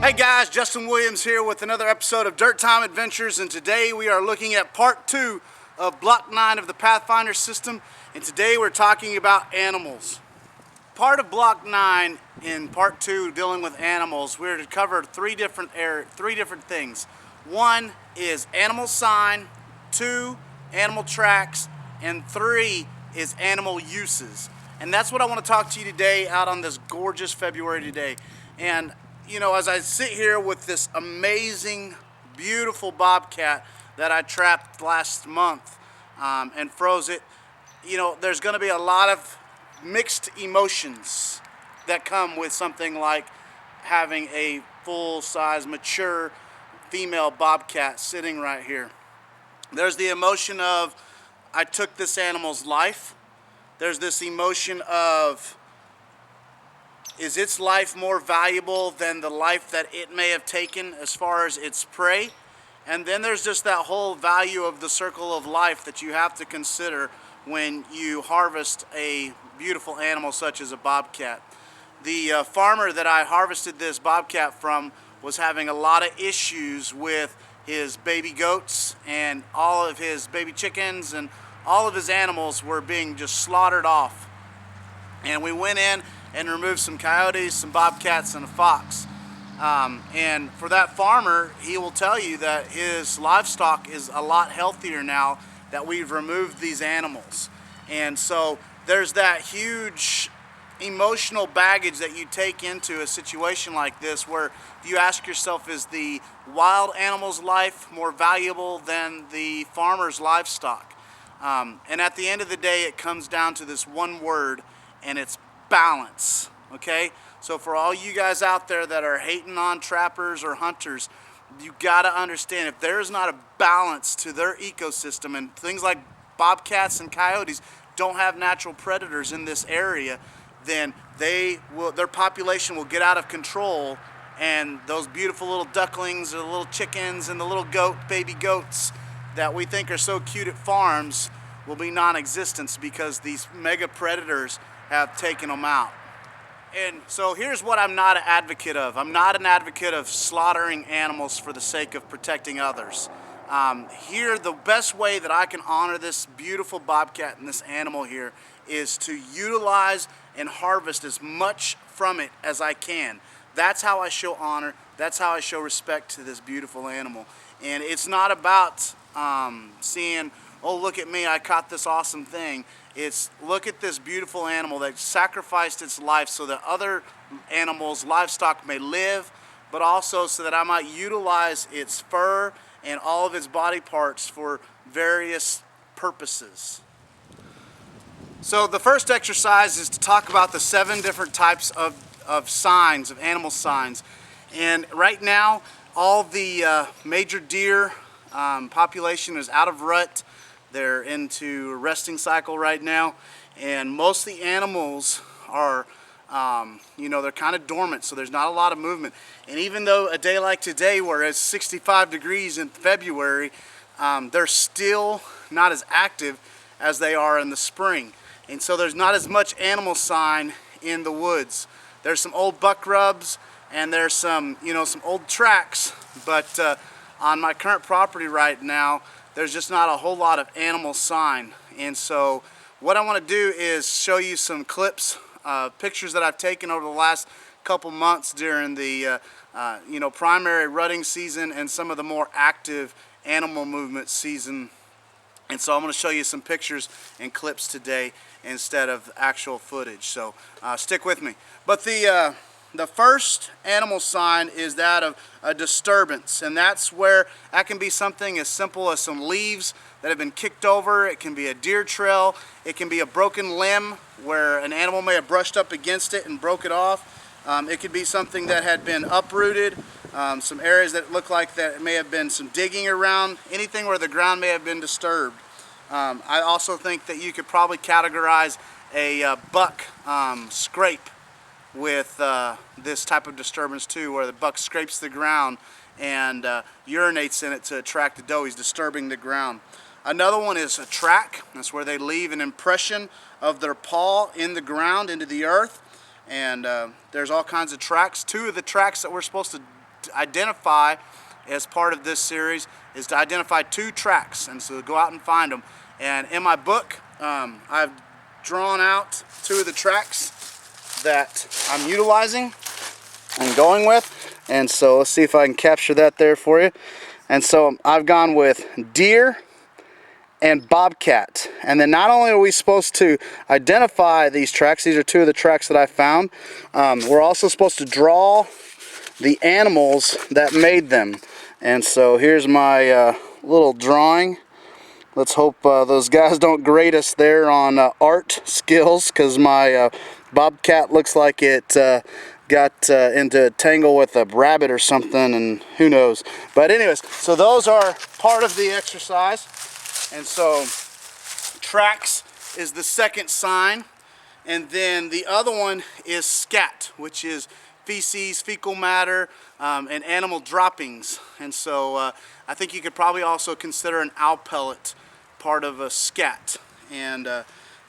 Hey guys, Justin Williams here with another episode of Dirt Time Adventures, and today we are looking at part 2 of Block 9 of the Pathfinder system, and today we're talking about animals. Part of Block 9 in part 2, dealing with animals, we're to cover three different things. One is animal sign, 2, animal tracks, and 3 is animal uses. And that's what I want to talk to you today out on this gorgeous February day. And you know, as I sit here with this amazing, beautiful bobcat that I trapped last month and froze it, you know, there's going to be a lot of mixed emotions that come with something like having a full-size, mature female bobcat sitting right here. There's the emotion of, I took this animal's life. There's this emotion of, is its life more valuable than the life that it may have taken as far as its prey? And then there's just that whole value of the circle of life that you have to consider when you harvest a beautiful animal such as a bobcat. The farmer that I harvested this bobcat from was having a lot of issues with his baby goats, and all of his baby chickens and all of his animals were being just slaughtered off. And we went in and removed some coyotes, some bobcats, and a fox. And for that farmer, he will tell you that his livestock is a lot healthier now that we've removed these animals. And so there's that huge emotional baggage that you take into a situation like this, where you ask yourself, is the wild animal's life more valuable than the farmer's livestock? And at the end of the day, it comes down to this one word, and it's balance. Okay, so for all you guys out there that are hating on trappers or hunters, you got to understand, if there's not a balance to their ecosystem, and things like bobcats and coyotes don't have natural predators in this area, then their population will get out of control, and those beautiful little ducklings or the little chickens and the little baby goats that we think are so cute at farms will be non-existent because these mega predators have taken them out. And so here's what I'm not an advocate of. I'm not an advocate of slaughtering animals for the sake of protecting others. Here, the best way that I can honor this beautiful bobcat and this animal here is to utilize and harvest as much from it as I can. That's how I show honor. That's how I show respect to this beautiful animal. And it's not about seeing, oh, look at me, I caught this awesome thing. It's, look at this beautiful animal that sacrificed its life so that other animals, livestock, may live, but also so that I might utilize its fur and all of its body parts for various purposes. So the first exercise is to talk about the 7 different types of signs, of animal signs. And right now, all the major deer population is out of rut. They're into a resting cycle right now, and most of the animals are, you know, they're kind of dormant, so there's not a lot of movement. And even though a day like today, where it's 65 degrees in February, they're still not as active as they are in the spring. And so there's not as much animal sign in the woods. There's some old buck rubs, and there's some, you know, some old tracks, but on my current property right now, there's just not a whole lot of animal sign. And so what I want to do is show you some clips, pictures that I've taken over the last couple months during the you know, primary rutting season and some of the more active animal movement season. And so I'm going to show you some pictures and clips today instead of actual footage. So stick with me. But the first animal sign is that of a disturbance, and that's where that can be something as simple as some leaves that have been kicked over. It can be a deer trail. It can be a broken limb where an animal may have brushed up against it and broke it off. It could be something that had been uprooted, some areas that look like that may have been some digging around, anything where the ground may have been disturbed. I also think that you could probably categorize a buck scrape with this type of disturbance too, where the buck scrapes the ground and urinates in it to attract the doe. He's disturbing the ground. Another one is a track. That's where they leave an impression of their paw in the ground, into the earth. And there's all kinds of tracks. 2 of the tracks that we're supposed to identify, as part of this series, is to identify 2 tracks, and so go out and find them. And in my book, I've drawn out 2 of the tracks that I'm utilizing and going with, and so let's see if I can capture that there for you. And so I've gone with deer and bobcat, and then not only are we supposed to identify these tracks, these are 2 of the tracks that I found, we're also supposed to draw the animals that made them. And so here's my little drawing. Let's hope those guys don't grade us there on art skills, because my bobcat looks like it got into a tangle with a rabbit or something, and who knows. But anyways, so those are part of the exercise. And so tracks is the second sign, and then the other one is scat, which is feces, fecal matter, and animal droppings. And so I think you could probably also consider an owl pellet part of a scat. And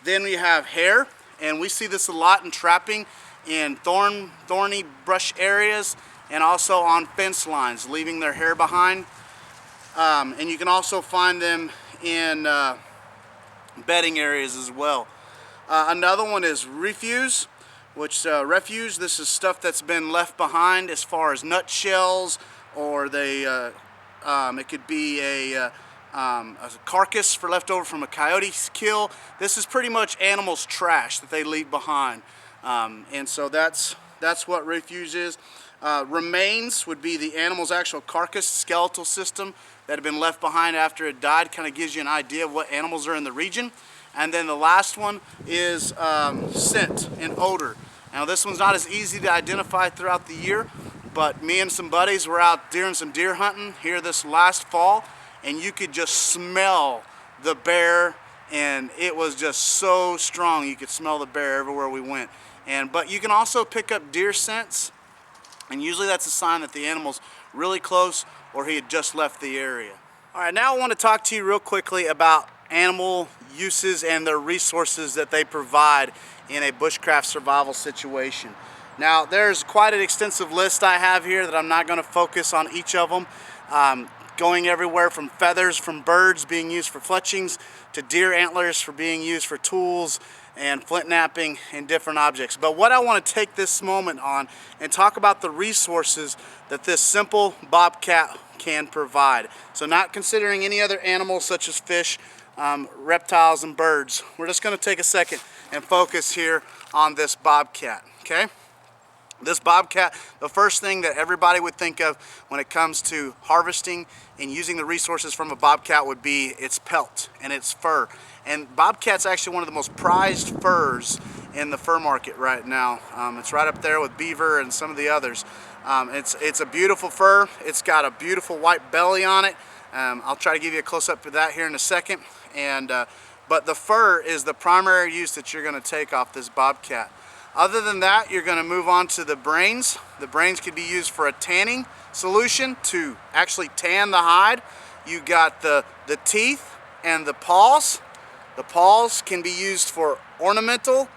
then we have hair, and we see this a lot in trapping in thorny brush areas, and also on fence lines, leaving their hair behind. And you can also find them in bedding areas as well. Another one is refuse, which this is stuff that's been left behind, as far as nutshells, or it could be a carcass for leftover from a coyote's kill. This is pretty much animals' trash that they leave behind, and so that's what refuse is. Remains would be the animal's actual carcass, skeletal system that had been left behind after it died. Kind of gives you an idea of what animals are in the region. And then the last one is scent and odor. Now this one's not as easy to identify throughout the year, but me and some buddies were out doing some deer hunting here this last fall, and you could just smell the bear, and it was just so strong. You could smell the bear everywhere we went. But you can also pick up deer scents, and usually that's a sign that the animal's really close or he had just left the area. All right, now I want to talk to you real quickly about animal uses and their resources that they provide in a bushcraft survival situation. Now, there's quite an extensive list I have here that I'm not going to focus on each of them, going everywhere from feathers from birds being used for fletchings to deer antlers for being used for tools and flint knapping and different objects. But what I want to take this moment on and talk about the resources that this simple bobcat can provide. So not considering any other animals such as fish, reptiles, and birds. We're just going to take a second and focus here on this bobcat, okay? This bobcat, the first thing that everybody would think of when it comes to harvesting and using the resources from a bobcat would be its pelt and its fur. And bobcat's actually one of the most prized furs in the fur market right now. It's right up there with beaver and some of the others. It's a beautiful fur. It's got a beautiful white belly on it. I'll try to give you a close-up of that here in a second. But the fur is the primary use that you're going to take off this bobcat. Other than that, you're going to move on to the brains. The brains could be used for a tanning solution to actually tan the hide. You got the teeth and the paws. The paws can be used for ornamental,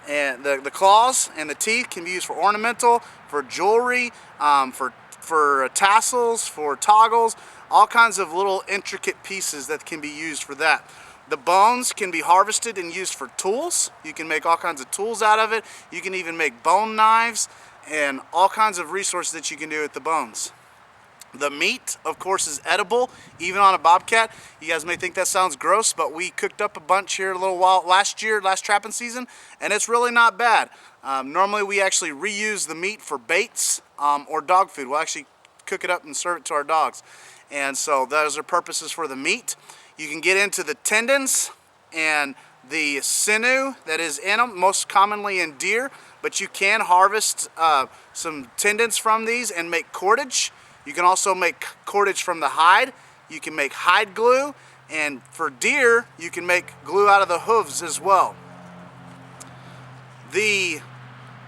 and the claws and the teeth can be used for ornamental, for jewelry, for tassels, for toggles, all kinds of little intricate pieces that can be used for that. The bones can be harvested and used for tools. You can make all kinds of tools out of it. You can even make bone knives and all kinds of resources that you can do with the bones. The meat, of course, is edible, even on a bobcat. You guys may think that sounds gross, but we cooked up a bunch here a little while last trapping season, and it's really not bad. Normally, we actually reuse the meat for baits or dog food. We'll actually cook it up and serve it to our dogs. And so those are purposes for the meat. You can get into the tendons and the sinew that is in them, most commonly in deer, but you can harvest some tendons from these and make cordage. You can also make cordage from the hide. You can make hide glue, and for deer, you can make glue out of the hooves as well. The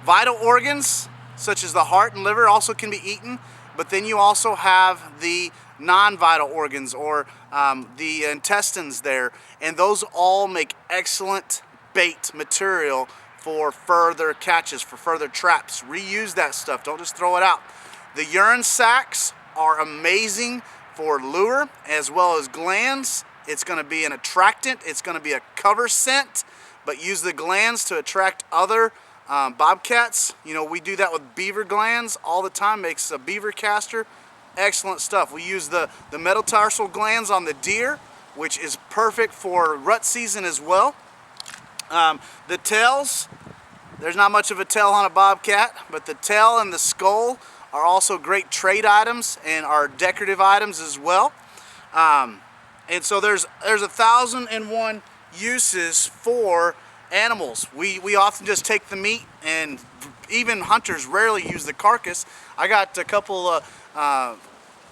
vital organs, such as the heart and liver, also can be eaten, but then you also have the non-vital organs, or the intestines there, and those all make excellent bait material for further catches, for further traps. Reuse that stuff, don't just throw it out. The urine sacs are amazing for lure as well as glands. It's going to be an attractant. It's going to be a cover scent, but use the glands to attract other bobcats. You know, we do that with beaver glands all the time. Makes a beaver caster. Excellent stuff. We use the metatarsal glands on the deer, which is perfect for rut season as well. The tails, there's not much of a tail on a bobcat, but the tail and the skull are also great trade items and are decorative items as well. And so there's 1,001 uses for animals. We often just take the meat, and even hunters rarely use the carcass. I got a couple of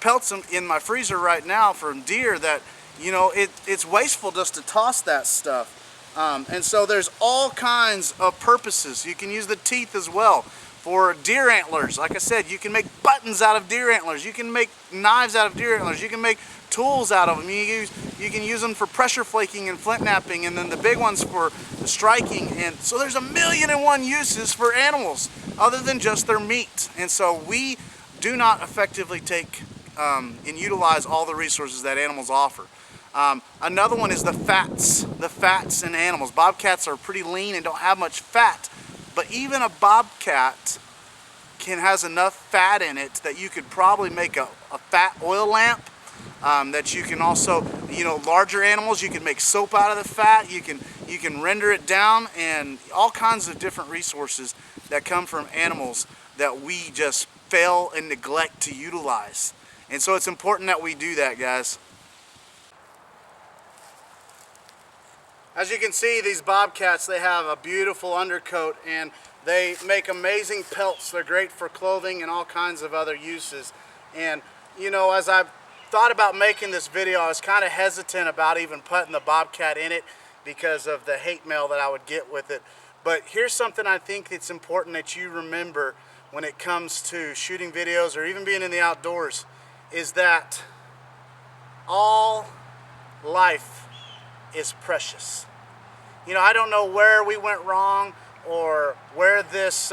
pelts in my freezer right now from deer that, you know, it's wasteful just to toss that stuff. And so there's all kinds of purposes. You can use the teeth as well for deer antlers. Like I said, you can make buttons out of deer antlers. You can make knives out of deer antlers. You can make tools out of them. You can use them for pressure flaking and flint knapping, and then the big ones for the striking. And so there's 1,000,001 uses for animals other than just their meat. And so we do not effectively take and utilize all the resources that animals offer. Another one is the fats in animals. Bobcats are pretty lean and don't have much fat, but even a bobcat has enough fat in it that you could probably make a fat oil lamp. That you can also, you know, larger animals, you can make soap out of the fat, you can render it down, and all kinds of different resources that come from animals that we just fail and neglect to utilize. And so it's important that we do that, guys. As you can see, these bobcats, they have a beautiful undercoat, and they make amazing pelts. They're great for clothing and all kinds of other uses. And, you know, as I've thought about making this video, I was kind of hesitant about even putting the bobcat in it because of the hate mail that I would get with it. But here's something I think it's important that you remember when it comes to shooting videos or even being in the outdoors, is that all life is precious. You know, I don't know where we went wrong or where this,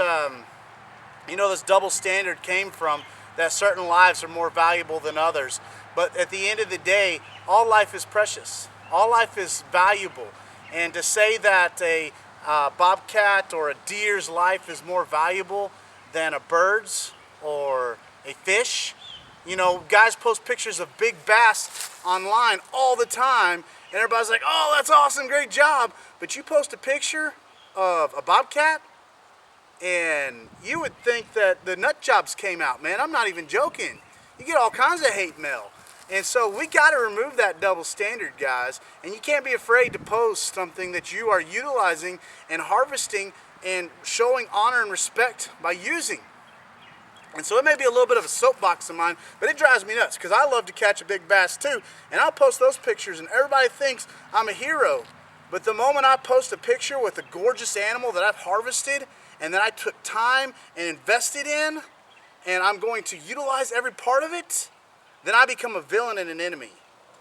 you know, this double standard came from, that certain lives are more valuable than others. But at the end of the day, all life is precious. All life is valuable. And to say that a bobcat or a deer's life is more valuable than a bird's or a fish, you know, guys post pictures of big bass online all the time, and everybody's like, oh, that's awesome, great job. But you post a picture of a bobcat, and you would think that the nut jobs came out, man. I'm not even joking. You get all kinds of hate mail. And so we got to remove that double standard, guys. And you can't be afraid to post something that you are utilizing and harvesting and showing honor and respect by using. And so it may be a little bit of a soapbox of mine, but it drives me nuts because I love to catch a big bass too. And I'll post those pictures and everybody thinks I'm a hero. But the moment I post a picture with a gorgeous animal that I've harvested and that I took time and invested in, and I'm going to utilize every part of it, then I become a villain and an enemy.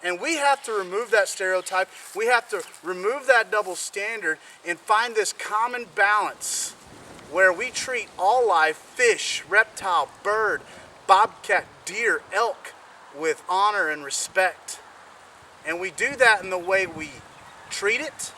And we have to remove that stereotype. We have to remove that double standard and find this common balance where we treat all life, fish, reptile, bird, bobcat, deer, elk, with honor and respect. And we do that in the way we treat it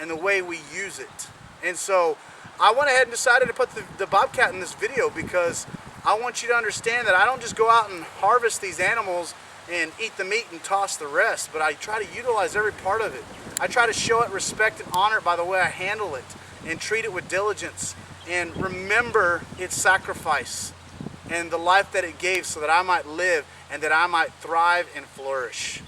and the way we use it. And so I went ahead and decided to put the bobcat in this video because I want you to understand that I don't just go out and harvest these animals and eat the meat and toss the rest, but I try to utilize every part of it. I try to show it respect and honor by the way I handle it and treat it with diligence and remember its sacrifice and the life that it gave so that I might live and that I might thrive and flourish.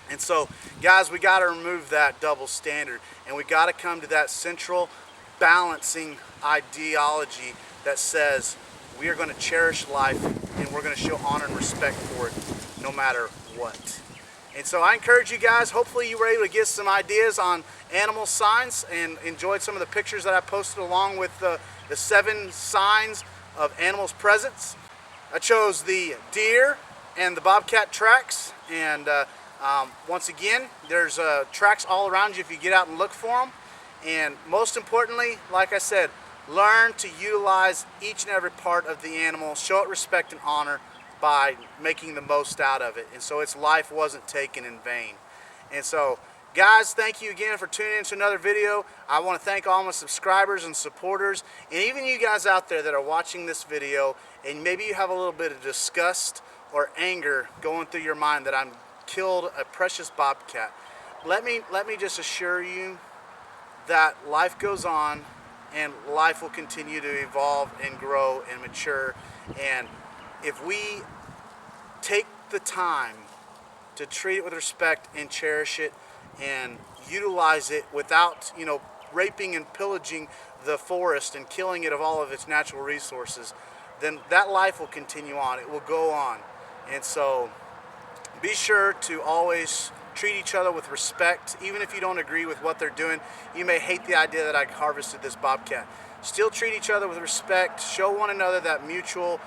And so, guys, we got to remove that double standard and we got to come to that central balancing ideology that says we are going to cherish life and we're going to show honor and respect for it no matter what. And so I encourage you guys, hopefully you were able to get some ideas on animal signs and enjoyed some of the pictures that I posted along with the 7 signs of animals' presence. I chose the deer and the bobcat tracks, and once again, there's tracks all around you if you get out and look for them. And most importantly, like I said, learn to utilize each and every part of the animal, show it respect and honor by making the most out of it. And so its life wasn't taken in vain. And so, guys, thank you again for tuning in to another video. I want to thank all my subscribers and supporters, and even you guys out there that are watching this video, and maybe you have a little bit of disgust or anger going through your mind that I'm killed a precious bobcat. Let me just assure you that life goes on, and life will continue to evolve and grow and mature. And if we take the time to treat it with respect and cherish it and utilize it without, raping and pillaging the forest and killing it of all of its natural resources, then that life will continue on. It will go on. And so be sure to always treat each other with respect. Even if you don't agree with what they're doing, you may hate the idea that I harvested this bobcat. Still treat each other with respect. Show one another that mutual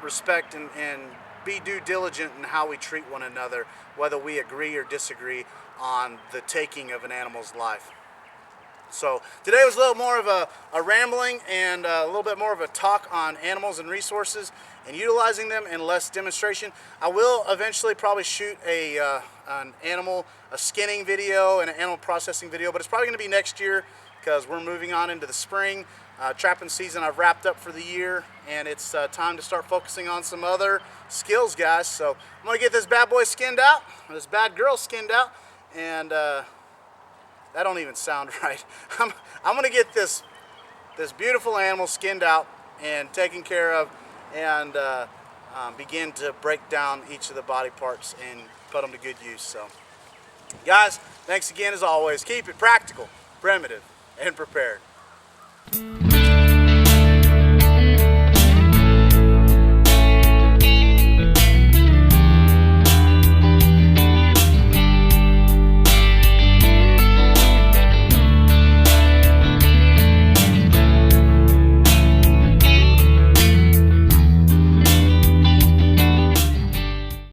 respect, and be due diligent in how we treat one another, whether we agree or disagree on the taking of an animal's life. So today was a little more of a rambling and a little bit more of a talk on animals and resources and utilizing them, and less demonstration. I will eventually probably shoot a skinning video and an animal processing video, but it's probably going to be next year because we're moving on into the spring. Trapping season I've wrapped up for the year, and it's time to start focusing on some other skills, guys. So I'm going to get this bad boy skinned out, this bad girl skinned out, and that don't even sound right. I'm going to get this beautiful animal skinned out and taken care of, and begin to break down each of the body parts and put them to good use. So guys, thanks again as always. Keep it practical, primitive, and prepared.